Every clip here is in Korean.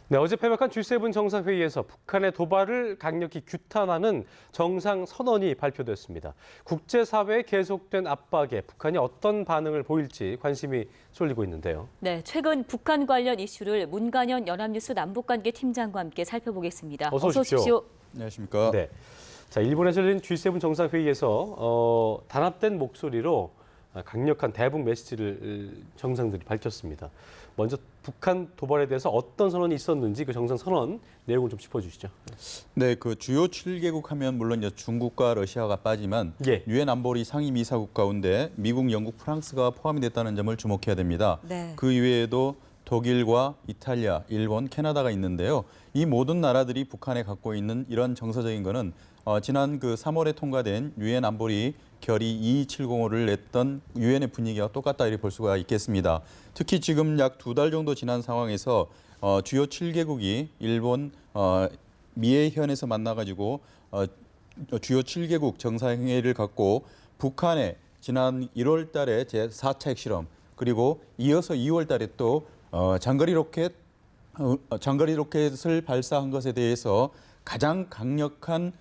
네, 어제 폐막한 G7 정상회의에서 북한의 도발을 강력히 규탄하는 정상선언이 발표됐습니다. 국제사회의 계속된 압박에 북한이 어떤 반응을 보일지 관심이 쏠리고 있는데요. 네, 최근 북한 관련 이슈를 문간현 연합뉴스 남북관계 팀장과 함께 살펴보겠습니다. 어서 오십시오. 안녕하십니까. 네, 자, 일본에서 열린 G7 정상회의에서 단합된 목소리로 강력한 대북 메시지를 정상들이 밝혔습니다. 먼저 북한 도발에 대해서 어떤 선언이 있었는지 그 정상 선언 내용을 좀 짚어주시죠. 네, 그 주요 7개국 하면 물론 이제 중국과 러시아가 빠지만 예. 유엔 안보리 상임이사국 가운데 미국, 영국, 프랑스가 포함이 됐다는 점을 주목해야 됩니다. 네. 그 이외에도 독일과 이탈리아, 일본, 캐나다가 있는데요. 이 모든 나라들이 북한에 갖고 있는 이런 정서적인 거는 지난 그 3월에 통과된 유엔 안보리 결의 2270호를 냈던 유엔의 분위기와 똑같다 이렇게 볼 수가 있겠습니다. 특히 지금 약 2달 정도 지난 상황에서 주요 7개국이 일본 미에현에서 만나가지고 주요 7개국 정상회의를 갖고 북한에 지난 1월 달에 제4차 핵실험 그리고 이어서 2월 달에 또 장거리 로켓을 발사한 것에 대해서 가장 강력한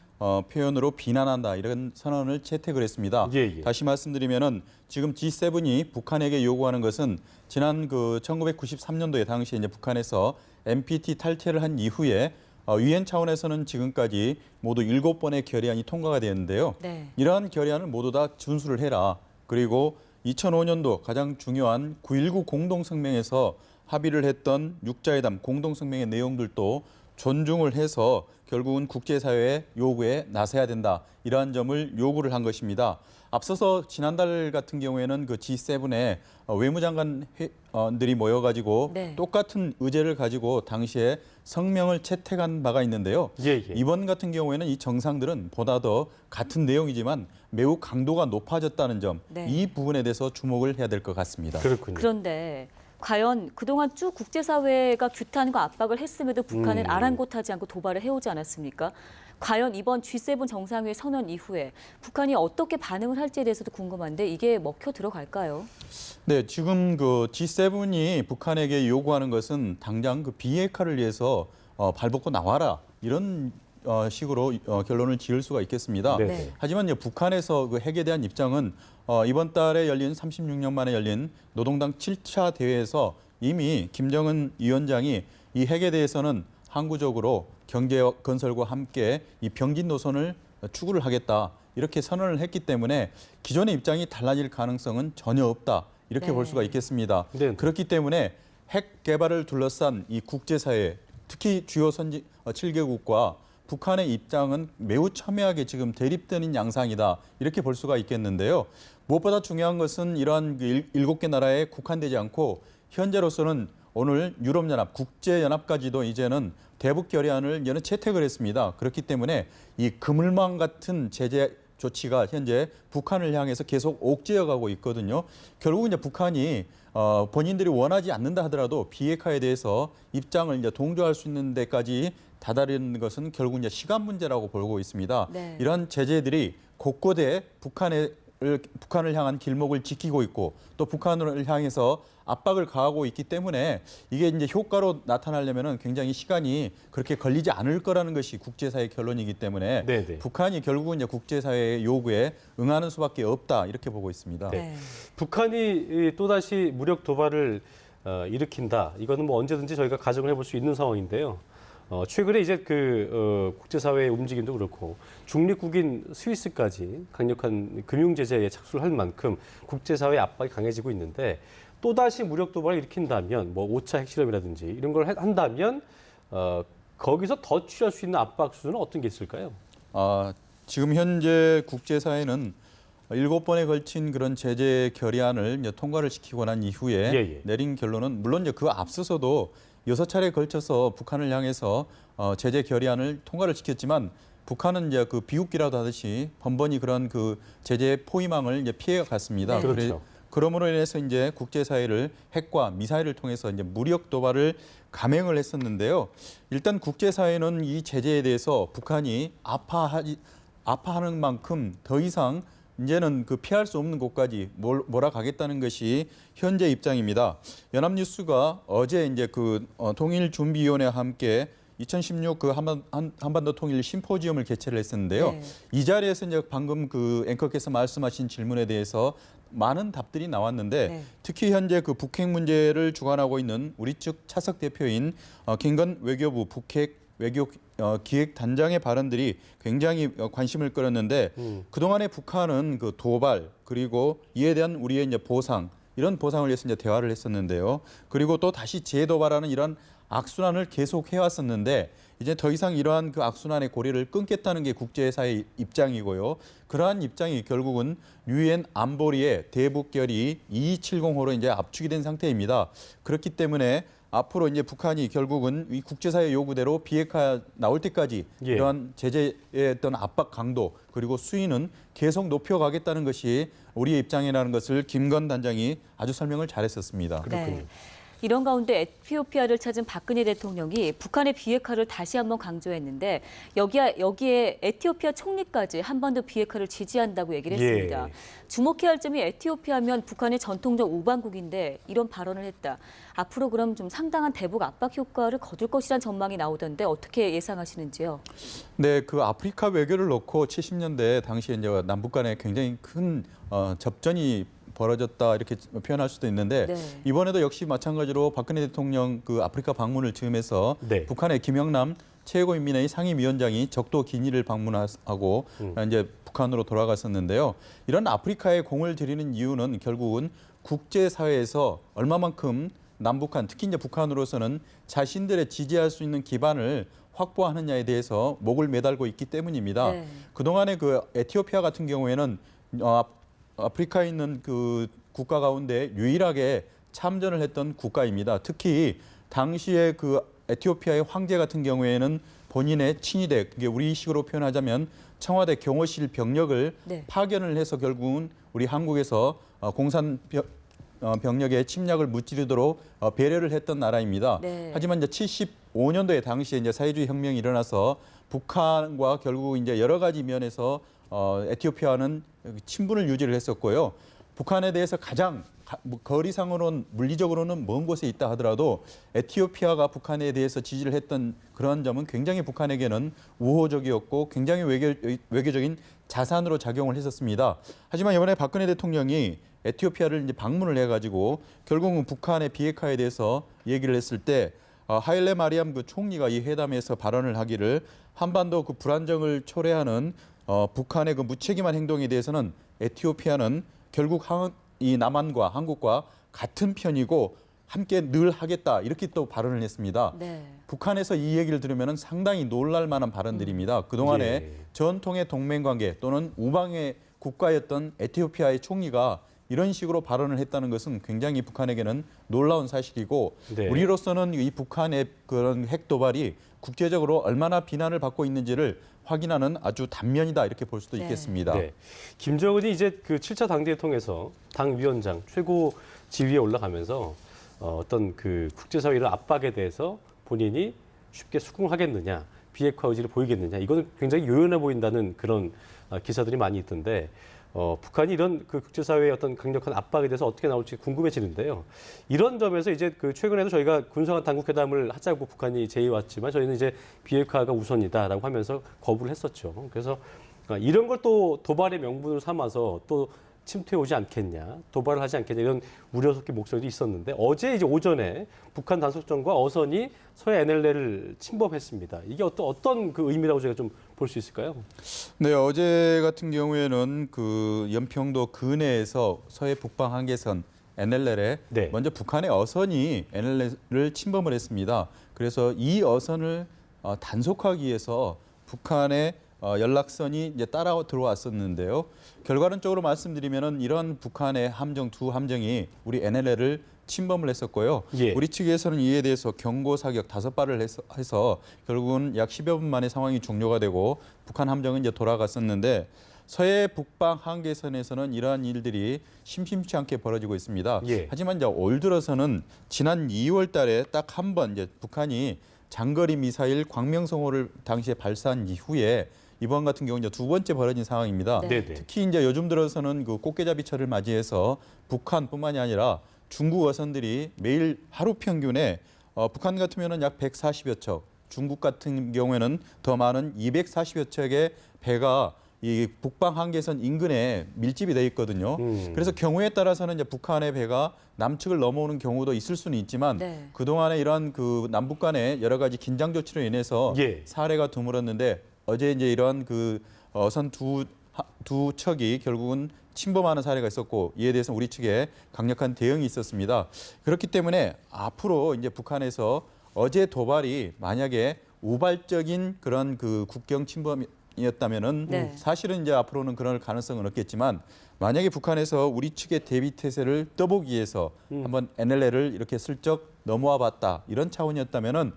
표현으로 비난한다 이런 선언을 채택을 했습니다. 예. 다시 말씀드리면은 지금 G7이 북한에게 요구하는 것은 지난 그 1993년도에 당시 이제 북한에서 NPT 탈퇴를 한 이후에 유엔 차원에서는 지금까지 모두 7번의 결의안이 통과가 되었는데요. 네. 이러한 결의안을 모두 다 준수를 해라. 그리고 2005년도 가장 중요한 9.19 공동성명에서 합의를 했던 육자회담 공동성명의 내용들도 존중을 해서 결국은 국제사회의 요구에 나서야 된다. 이러한 점을 요구를 한 것입니다. 앞서서 지난달 같은 경우에는 그 G7에 외무장관들이 모여가지고 네. 똑같은 의제를 가지고 당시에 성명을 채택한 바가 있는데요. 예. 이번 같은 경우에는 이 정상들은 보다 더 같은 내용이지만 매우 강도가 높아졌다는 점, 네. 이 부분에 대해서 주목을 해야 될 것 같습니다. 그렇군요. 그런데 과연 그동안 쭉 국제사회가 규탄과 압박을 했음에도 북한은 아랑곳하지 않고 도발을 해오지 않았습니까? 과연 이번 G7 정상회의 선언 이후에 북한이 어떻게 반응을 할지에 대해서도 궁금한데 이게 먹혀 들어갈까요? 네, 지금 그 G7이 북한에게 요구하는 것은 당장 그 비핵화를 위해서 발벗고 나와라 이런 식으로 결론을 지을 수가 있겠습니다. 네. 하지만 이제 북한에서 그 핵에 대한 입장은 이번 달에 열린 36년 만에 열린 노동당 7차 대회에서 이미 김정은 위원장이 이 핵에 대해서는 항구적으로 경제 건설과 함께 이 병진 노선을 추구를 하겠다 이렇게 선언을 했기 때문에 기존의 입장이 달라질 가능성은 전혀 없다 이렇게 네. 볼 수가 있겠습니다. 네. 그렇기 때문에 핵 개발을 둘러싼 이 국제사회 특히 주요 7개국과 북한의 입장은 매우 첨예하게 지금 대립되는 양상이다 이렇게 볼 수가 있겠는데요. 무엇보다 중요한 것은 이러한 7개 나라에 국한되지 않고 현재로서는 오늘 유럽연합, 국제연합까지도 이제는 대북 결의안을 이제는 채택을 했습니다. 그렇기 때문에 이 그물망 같은 제재 조치가 현재 북한을 향해서 계속 옥죄어 가고 있거든요. 결국은 이제 북한이 본인들이 원하지 않는다 하더라도 비핵화에 대해서 입장을 이제 동조할 수 있는 데까지 다다르는 것은 결국 이제 시간 문제라고 보고 있습니다. 네. 이러한 제재들이 곳곳에 북한을 향한 길목을 지키고 있고 또 북한을 향해서 압박을 가하고 있기 때문에 이게 이제 효과로 나타나려면은 굉장히 시간이 그렇게 걸리지 않을 거라는 것이 국제사회 결론이기 때문에 네네. 북한이 결국은 이제 국제사회의 요구에 응하는 수밖에 없다 이렇게 보고 있습니다. 네. 북한이 또다시 무력 도발을 일으킨다. 이거는 뭐 언제든지 저희가 가정을 해볼 수 있는 상황인데요. 최근에 이제 국제사회의 움직임도 그렇고 중립국인 스위스까지 강력한 금융 제재에 착수를 할 만큼 국제사회 압박이 강해지고 있는데 또다시 무력 도발을 일으킨다면 뭐 5차 핵실험이라든지 이런 걸 한다면 거기서 더 취할 수 있는 압박 수준은 어떤 게 있을까요? 지금 현재 국제사회는 7번에 걸친 그런 제재 결의안을 이제 통과를 시키고 난 이후에 예. 내린 결론은 물론 이제 그 앞서서도 6차례에 걸쳐서 북한을 향해서 제재 결의안을 통과를 시켰지만 북한은 이제 그 비웃기라도 하듯이 번번이 그런 그 제재 포위망을 이제 피해 갔습니다. 네. 그렇죠. 그러므로 인해서 이제 국제사회를 핵과 미사일을 통해서 이제 무력 도발을 감행을 했었는데요. 일단 국제사회는 이 제재에 대해서 북한이 아파하는 만큼 더 이상 이제는 그 피할 수 없는 곳까지 몰아가겠다는 것이 현재 입장입니다. 연합뉴스가 어제 이제 통일준비위원회와 함께 2016 한반도 통일 심포지엄을 개최를 했었는데요. 네. 이 자리에서 이제 방금 앵커께서 말씀하신 질문에 대해서 많은 답들이 나왔는데 네. 특히 현재 북핵 문제를 주관하고 있는 우리 측 차석 대표인 김건 외교부 북핵 외교 기획단장의 발언들이 굉장히 관심을 끌었는데 그동안에 북한은 도발 그리고 이에 대한 우리의 이제 보상 이런 보상을 위해서 이제 대화를 했었는데요. 그리고 또 다시 재도발하는 이런 악순환을 계속 해왔었는데 이제 더 이상 이러한 악순환의 고리를 끊겠다는 게 국제사회의 입장이고요. 그러한 입장이 결국은 유엔 안보리의 대북 결의 2270호로 이제 압축이 된 상태입니다. 그렇기 때문에 앞으로 이제 북한이 결국은 이 국제사회 요구대로 비핵화 나올 때까지 이러한 제재의 어떤 압박 강도 그리고 수위는 계속 높여가겠다는 것이 우리의 입장이라는 것을 김건 단장이 아주 설명을 잘했었습니다. 그렇군요. 네. 이런 가운데 에티오피아를 찾은 박근혜 대통령이 북한의 비핵화를 다시 한번 강조했는데 여기에 에티오피아 총리까지 한반도 비핵화를 지지한다고 얘기를 했습니다. 주목해야 할 점이 에티오피아면 북한의 전통적 우방국인데 이런 발언을 했다. 앞으로 그럼 좀 상당한 대북 압박 효과를 거둘 것이란 전망이 나오던데 어떻게 예상하시는지요? 네, 아프리카 외교를 놓고 70년대 당시에 이제 남북 간에 굉장히 큰 접전이 벌어졌다 이렇게 표현할 수도 있는데 네. 이번에도 역시 마찬가지로 박근혜 대통령 아프리카 방문을 즈음해서 북한의 김영남 최고인민회의 상임위원장이 적도 기니를 방문하고 이제 북한으로 돌아갔었는데요. 이런 아프리카에 공을 들이는 이유는 결국은 국제사회에서 얼마만큼 남북한 특히 이제 북한으로서는 자신들의 지지할 수 있는 기반을 확보하느냐에 대해서 목을 매달고 있기 때문입니다. 네. 그동안에 에티오피아 같은 경우에는 아프리카에 있는 국가 가운데 유일하게 참전을 했던 국가입니다. 특히 당시에 에티오피아의 황제 같은 경우에는 본인의 친위대, 그게 우리식으로 표현하자면 청와대 경호실 병력을 파견을 해서 결국은 우리 한국에서 공산 병력의 침략을 무찌르도록 배려를 했던 나라입니다. 네. 하지만 이제 75년도에 당시에 이제 사회주의 혁명이 일어나서 북한과 결국 이제 여러 가지 면에서 에티오피아는 친분을 유지를 했었고요. 북한에 대해서 가장 거리상으로는 물리적으로는 먼 곳에 있다 하더라도 에티오피아가 북한에 대해서 지지를 했던 그런 점은 굉장히 북한에게는 우호적이었고 굉장히 외교적인 자산으로 작용을 했었습니다. 하지만 이번에 박근혜 대통령이 에티오피아를 이제 방문을 해가지고 결국은 북한의 비핵화에 대해서 얘기를 했을 때 하일레 마리암 총리가 이 회담에서 발언을 하기를 한반도 불안정을 초래하는 북한의 무책임한 행동에 대해서는 에티오피아는 결국 이 남한과 한국과 같은 편이고 함께 늘 하겠다 이렇게 또 발언을 했습니다. 네. 북한에서 이 얘기를 들으면 상당히 놀랄 만한 발언들입니다. 그동안에 전통의 동맹관계 또는 우방의 국가였던 에티오피아의 총리가 이런 식으로 발언을 했다는 것은 굉장히 북한에게는 놀라운 사실이고 우리로서는 이 북한의 그런 핵 도발이 국제적으로 얼마나 비난을 받고 있는지를 확인하는 아주 단면이다 이렇게 볼 수도 있겠습니다. 네. 김정은이 이제 7차 당대회 통해서 당 위원장 최고 지위에 올라가면서 어떤 국제사회 이런 압박에 대해서 본인이 쉽게 수긍하겠느냐, 비핵화 의지를 보이겠느냐, 이거는 굉장히 요연해 보인다는 그런 기사들이 많이 있던데 북한이 이런 국제사회의 어떤 강력한 압박에 대해서 어떻게 나올지 궁금해지는데요. 이런 점에서 이제 최근에도 저희가 군사간 당국회담을 하자고 북한이 제의왔지만 저희는 이제 비핵화가 우선이다라고 하면서 거부를 했었죠. 그래서 이런 걸 또 도발의 명분으로 삼아서 또 침투해 오지 않겠냐, 도발을 하지 않겠냐 이런 우려 섞인 목소리도 있었는데 어제 이제 오전에 북한 단속정과 어선이 서해 NLL을 침범했습니다. 이게 어떤 의미라고 저희가 좀 볼 수 있을까요? 네, 어제 같은 경우에는 연평도 근해에서 서해 북방 한계선 NLL에 먼저 북한의 어선이 NLL을 침범을 했습니다. 그래서 이 어선을 단속하기 위해서 북한의 연락선이 이제 따라 들어왔었는데요. 결과론적으로 말씀드리면은 이런 북한의 두 함정이 우리 NLL을 침범을 했었고요. 우리 측에서는 이에 대해서 경고 사격 5발을 해서 결국은 약 10여 분 만에 상황이 종료가 되고 북한 함정은 이제 돌아갔었는데 서해 북방 한계선에서는 이러한 일들이 심심치 않게 벌어지고 있습니다. 하지만 이제 올 들어서는 지난 2월 달에 딱 한 번 이제 북한이 장거리 미사일 광명성호를 당시에 발사한 이후에 이번 같은 경우 이제 두 번째 벌어진 상황입니다. 네. 네네. 특히 이제 요즘 들어서는 그 꽃게잡이철을 맞이해서 북한뿐만이 아니라 중국 어선들이 매일 하루 평균에 북한 같으면은 약 140여 척, 중국 같은 경우에는 더 많은 240여 척의 배가 이 북방 한계선 인근에 밀집이 돼 있거든요. 그래서 경우에 따라서는 이제 북한의 배가 남측을 넘어오는 경우도 있을 수는 있지만 네. 그동안에 이러한 그 남북 간의 여러 가지 긴장 조치로 인해서 예. 사례가 드물었는데 어제 이제 이러한 그 어선 두 척이 결국은 침범하는 사례가 있었고 이에 대해서 우리 측에 강력한 대응이 있었습니다. 그렇기 때문에 앞으로 이제 북한에서 어제 도발이 만약에 우발적인 그런 그 국경 침범이었다면은 네. 사실은 이제 앞으로는 그럴 가능성은 없겠지만 만약에 북한에서 우리 측의 대비 태세를 떠보기 위해서 한번 NLL을 이렇게 슬쩍 넘어와 봤다 이런 차원이었다면은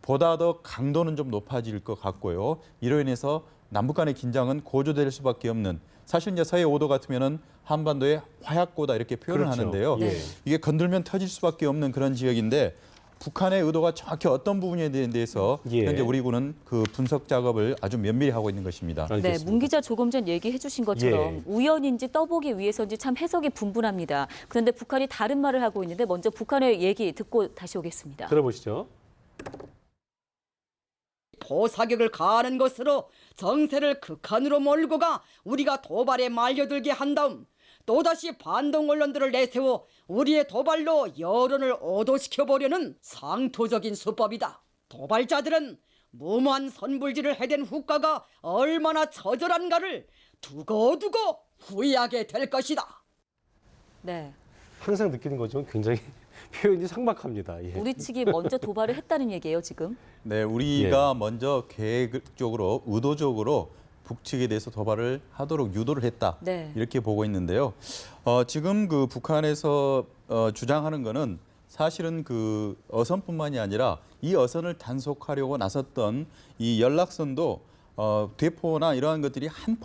보다 더 강도는 좀 높아질 것 같고요. 이로 인해서 남북 간의 긴장은 고조될 수밖에 없는 사실 이제 서해 5도 같으면은 한반도의 화약고다 이렇게 표현을 그렇죠. 하는데요. 예. 이게 건들면 터질 수밖에 없는 그런 지역인데 북한의 의도가 정확히 어떤 부분에 대해서 예. 현재 우리 군은 그 분석 작업을 아주 면밀히 하고 있는 것입니다. 네, 알겠습니다. 문 기자 조금 전 얘기해 주신 것처럼 예. 우연인지 떠보기 위해서인지 참 해석이 분분합니다. 그런데 북한이 다른 말을 하고 있는데 먼저 북한의 얘기 듣고 다시 오겠습니다. 들어보시죠. 포사격을 가하는 것으로 정세를 극한으로 몰고 가 우리가 도발에 말려들게 한 다음 또다시 반동 언론들을 내세워 우리의 도발로 여론을 오도시켜보려는 상투적인 수법이다. 도발자들은 무모한 선불질을 해댄 후과가 얼마나 처절한가를 두고두고 후회하게 될 것이다. 네, 항상 느끼는 거지만 굉장히 표현이 삭막합니다. 예. 우리 측이 먼저 도발을 했다는 얘기예요, 지금. 네, 우리가 먼저 계획적으로 의도적으로 북측에 대해서 도발을 하도록 유도를 했다. 네. 이렇게 보고 있는데요. 지금 그 북한에서 주장하는 거는 사실은 그 어선뿐만이 아니라 이 어선을 단속하려고 나섰던 이 연락선도 대포나 이러한 것들이 한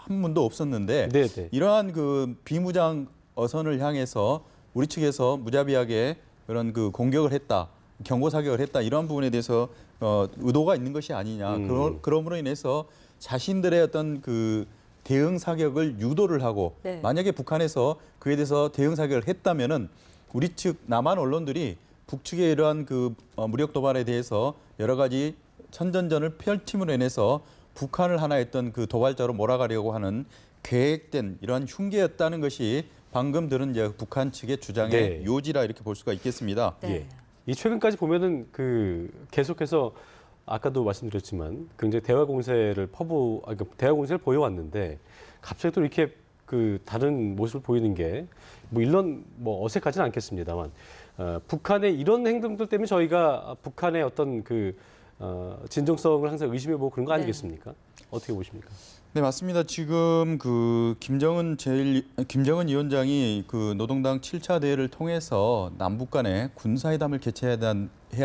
문도 없었는데 네네. 이러한 그 비무장 어선을 향해서 우리 측에서 무자비하게 그런 그 공격을 했다, 경고 사격을 했다 이러한 부분에 대해서 의도가 있는 것이 아니냐. 그러므로 인해서 자신들의 어떤 그 대응 사격을 유도를 하고 네. 만약에 북한에서 그에 대해서 대응 사격을 했다면은 우리 측 남한 언론들이 북측의 이러한 그 무력 도발에 대해서 여러 가지 선전전을 펼침으로 인해서 북한을 하나 했던 그 도발자로 몰아가려고 하는 계획된 이러한 흉계였다는 것이 방금 들은 이제 북한 측의 주장의 네. 요지라 이렇게 볼 수가 있겠습니다. 네. 예. 이 최근까지 보면은 그 계속해서 아까도 말씀드렸지만 굉장히 대화 공세를 대화 공세를 보여왔는데 갑자기 또 이렇게 그 다른 모습을 보이는 게 뭐 일론 뭐 어색하지는 않겠습니다만 북한의 이런 행동들 때문에 저희가 북한의 어떤 그 진정성을 항상 의심해보고 그런 거 네. 아니겠습니까? 어떻게 보십니까? 네, 맞습니다. 지금 그 김정은 위원장이 그 노동당 7차 대회를 통해서 남북 간에 군사회담을 개최해야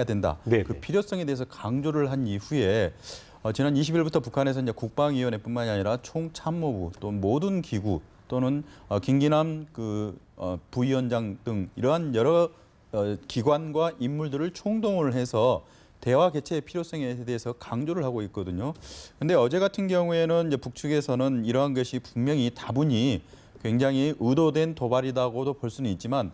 된다. 네네. 그 필요성에 대해서 강조를 한 이후에 지난 20일부터 북한에서 이제 국방위원회뿐만이 아니라 총참모부 또 모든 기구 또는 김기남 그 부위원장 등 이러한 여러 기관과 인물들을 총동원을 해서 대화 개최의 필요성에 대해서 강조를 하고 있거든요. 그런데 어제 같은 경우에는 이제 북측에서는 이러한 것이 분명히 다분히 굉장히 의도된 도발이라고도 볼 수는 있지만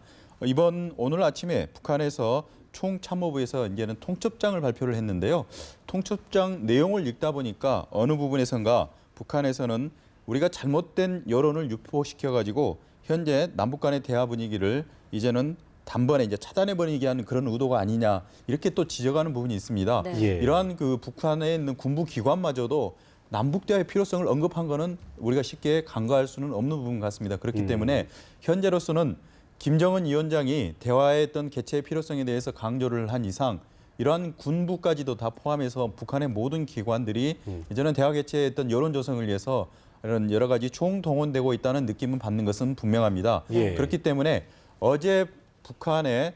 오늘 아침에 북한에서 총참모부에서 이제는 통첩장을 발표를 했는데요. 통첩장 내용을 읽다 보니까 어느 부분에선가 북한에서는 우리가 잘못된 여론을 유포시켜가지고 현재 남북 간의 대화 분위기를 이제는 단번에 이제 차단해버리게 하는 그런 의도가 아니냐 이렇게 또 지적하는 부분이 있습니다. 네. 예. 이러한 그 북한에 있는 군부 기관마저도 남북 대화의 필요성을 언급한 거는 우리가 쉽게 간과할 수는 없는 부분 같습니다. 그렇기 때문에 현재로서는 김정은 위원장이 대화의 어떤 개최의 필요성에 대해서 강조를 한 이상 이러한 군부까지도 다 포함해서 북한의 모든 기관들이 이제는 대화 개최의 어떤 여론 조성을 위해서 이런 여러 가지 총동원되고 있다는 느낌은 받는 것은 분명합니다. 예. 그렇기 때문에 어제 북한의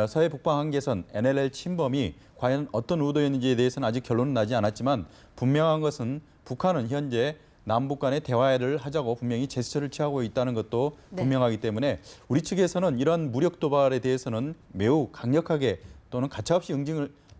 서해 북방 한계선 NLL 침범이 과연 어떤 의도였는지에 대해서는 아직 결론은 나지 않았지만 분명한 것은 북한은 현재 남북 간의 대화를 하자고 분명히 제스처를 취하고 있다는 것도 네. 분명하기 때문에 우리 측에서는 이런 무력 도발에 대해서는 매우 강력하게 또는 가차없이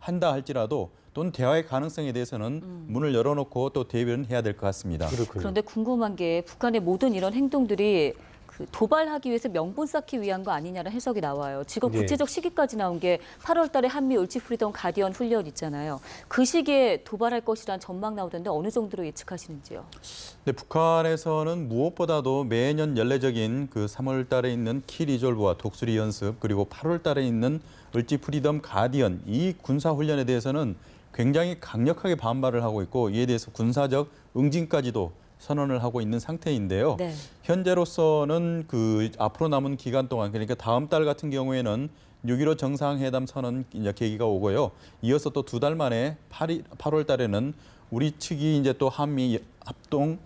한다 할지라도 또는 대화의 가능성에 대해서는 문을 열어놓고 또 대비는 해야 될 것 같습니다. 그렇군요. 그런데 궁금한 게 북한의 모든 이런 행동들이 그 도발하기 위해서 명분 쌓기 위한 거 아니냐는 해석이 나와요. 지금 네. 구체적 시기까지 나온 게 8월 달에 한미 을지 프리덤 가디언 훈련 있잖아요. 그 시기에 도발할 것이라는 전망 나오던데 어느 정도로 예측하시는지요? 근데 북한에서는 무엇보다도 매년 연례적인 그 3월 달에 있는 키 리졸브와 독수리 연습 그리고 8월 달에 있는 을지 프리덤 가디언 이 군사 훈련에 대해서는 굉장히 강력하게 반발을 하고 있고 이에 대해서 군사적 응징까지도 선언을 하고 있는 상태인데요. 네. 현재로서는 그 앞으로 남은 기간 동안 그러니까 다음 달 같은 경우에는 6.15 정상회담 선언 이제 계기가 오고요. 이어서 또 2달 만에 8월 달에는 우리 측이 이제 또 한미 합동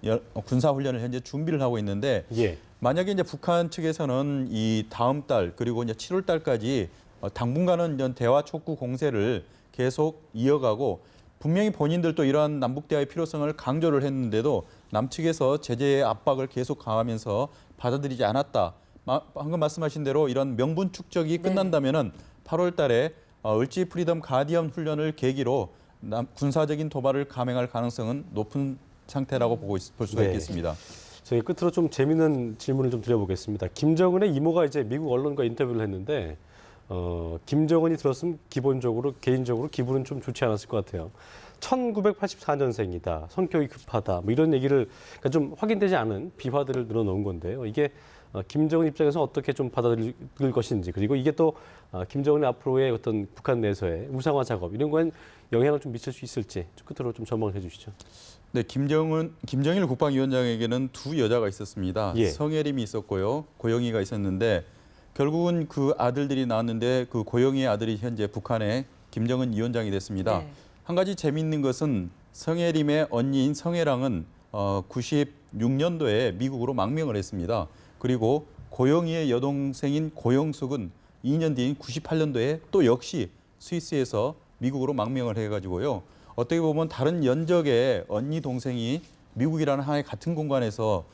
군사 훈련을 현재 준비를 하고 있는데 예. 만약에 이제 북한 측에서는 이 다음 달 그리고 이제 7월 달까지 당분간은 이제 대화 촉구 공세를 계속 이어가고 분명히 본인들도 이러한 남북 대화의 필요성을 강조를 했는데도 남측에서 제재의 압박을 계속 가하면서 받아들이지 않았다. 방금 말씀하신 대로 이런 명분 축적이 끝난다면은 8월 달에 을지 프리덤 가디언 훈련을 계기로 군사적인 도발을 감행할 가능성은 높은 상태라고 볼 수가 네. 있겠습니다. 저희 끝으로 좀 재미있는 질문을 좀 드려보겠습니다. 김정은의 이모가 이제 미국 언론과 인터뷰를 했는데 김정은이 들었으면 기본적으로 개인적으로 기분은 좀 좋지 않았을 것 같아요. 1984년생이다. 성격이 급하다. 뭐 이런 얘기를 그러니까 좀 확인되지 않은 비화들을 늘어놓은 건데요. 이게 김정은 입장에서 어떻게 좀 받아들일 것인지 그리고 이게 또 김정은의 앞으로의 어떤 북한 내에서의 우상화 작업 이런 거엔 영향을 좀 미칠 수 있을지 끝으로 좀 전망을 해주시죠. 네, 김정일 국방위원장에게는 두 여자가 있었습니다. 예. 성혜림이 있었고요, 고영희가 있었는데 결국은 그 아들들이 나왔는데 그 고영희의 아들이 현재 북한의 김정은 위원장이 됐습니다. 네. 한 가지 재미있는 것은 성혜림의 언니인 성혜랑은 96년도에 미국으로 망명을 했습니다. 그리고 고영희의 여동생인 고영숙은 2년 뒤인 98년도에 또 역시 스위스에서 미국으로 망명을 해가지고요. 어떻게 보면 다른 연적의 언니 동생이 미국이라는 하나의 같은 공간에서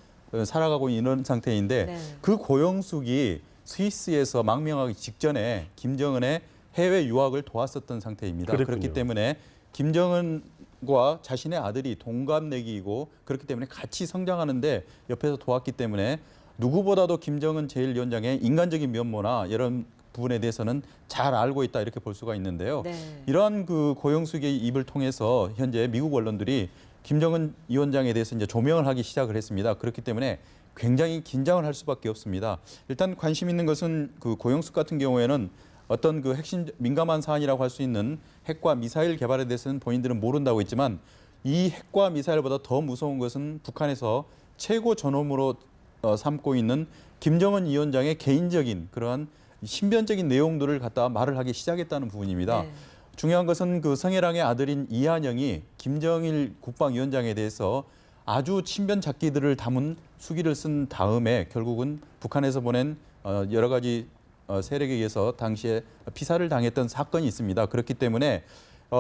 살아가고 있는 상태인데 네. 그 고영숙이 스위스에서 망명하기 직전에 김정은의 해외 유학을 도왔었던 상태입니다. 그렇군요. 그렇기 때문에 김정은과 자신의 아들이 동갑내기이고 그렇기 때문에 같이 성장하는데 옆에서 도왔기 때문에 누구보다도 김정은 제1위원장의 인간적인 면모나 이런 부분에 대해서는 잘 알고 있다 이렇게 볼 수가 있는데요. 네. 이러한 그 고영숙의 입을 통해서 현재 미국 언론들이 김정은 위원장에 대해서 이제 조명을 하기 시작을 했습니다. 그렇기 때문에 굉장히 긴장을 할 수밖에 없습니다. 일단 관심 있는 것은 그 고영숙 같은 경우에는 어떤 그 핵심 민감한 사안이라고 할 수 있는 핵과 미사일 개발에 대해서는 본인들은 모른다고 했지만 이 핵과 미사일보다 더 무서운 것은 북한에서 최고 존엄으로 삼고 있는 김정은 위원장의 개인적인 그러한 신변적인 내용들을 갖다 말을 하기 시작했다는 부분입니다. 네. 중요한 것은 그 성혜랑의 아들인 이한영이 김정일 국방위원장에 대해서 아주 친변 잡기들을 담은 수기를 쓴 다음에 결국은 북한에서 보낸 여러 가지 세력에 의해서 당시에 피살을 당했던 사건이 있습니다. 그렇기 때문에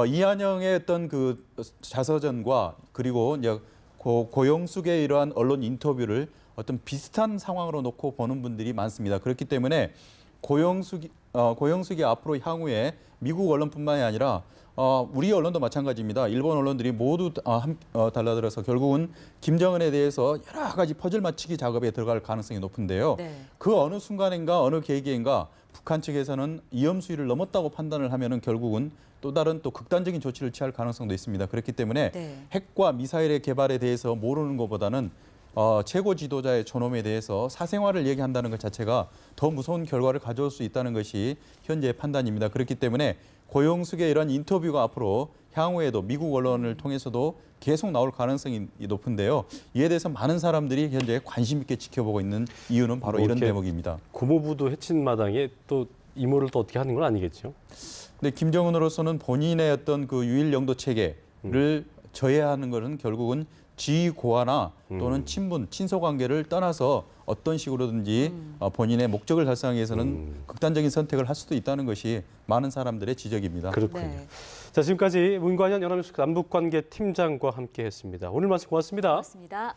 이한영의 어떤 그 자서전과 그리고 이제 고영숙의 이러한 언론 인터뷰를 어떤 비슷한 상황으로 놓고 보는 분들이 많습니다. 그렇기 때문에 고영숙이 앞으로 향후에 미국 언론뿐만이 아니라 우리 언론도 마찬가지입니다. 일본 언론들이 모두 달라들어서 결국은 김정은에 대해서 여러 가지 퍼즐 맞추기 작업에 들어갈 가능성이 높은데요. 네. 그 어느 순간인가 어느 계기인가 북한 측에서는 위험 수위를 넘었다고 판단을 하면은 결국은 또 다른 또 극단적인 조치를 취할 가능성도 있습니다. 그렇기 때문에 네. 핵과 미사일의 개발에 대해서 모르는 것보다는 최고 지도자의 존엄에 대해서 사생활을 얘기한다는 것 자체가 더 무서운 결과를 가져올 수 있다는 것이 현재의 판단입니다. 그렇기 때문에 고영숙의 이런 인터뷰가 앞으로 향후에도 미국 언론을 통해서도 계속 나올 가능성이 높은데요. 이에 대해서 많은 사람들이 현재 관심 있게 지켜보고 있는 이유는 바로 뭐 이런 이렇게 대목입니다. 고모부도 해친 마당에 또 이모를 또 어떻게 하는 건 아니겠죠? 근데 김정은으로서는 본인의 어떤 그 유일 영도 체계를 저해하는 것은 결국은 지위 고하나 또는 친분, 친소 관계를 떠나서 어떤 식으로든지 본인의 목적을 달성하기 위해서는 극단적인 선택을 할 수도 있다는 것이 많은 사람들의 지적입니다. 그렇군요. 네. 자, 지금까지 문관현 연합뉴스 남북관계 팀장과 함께했습니다. 오늘 말씀 고맙습니다. 고맙습니다.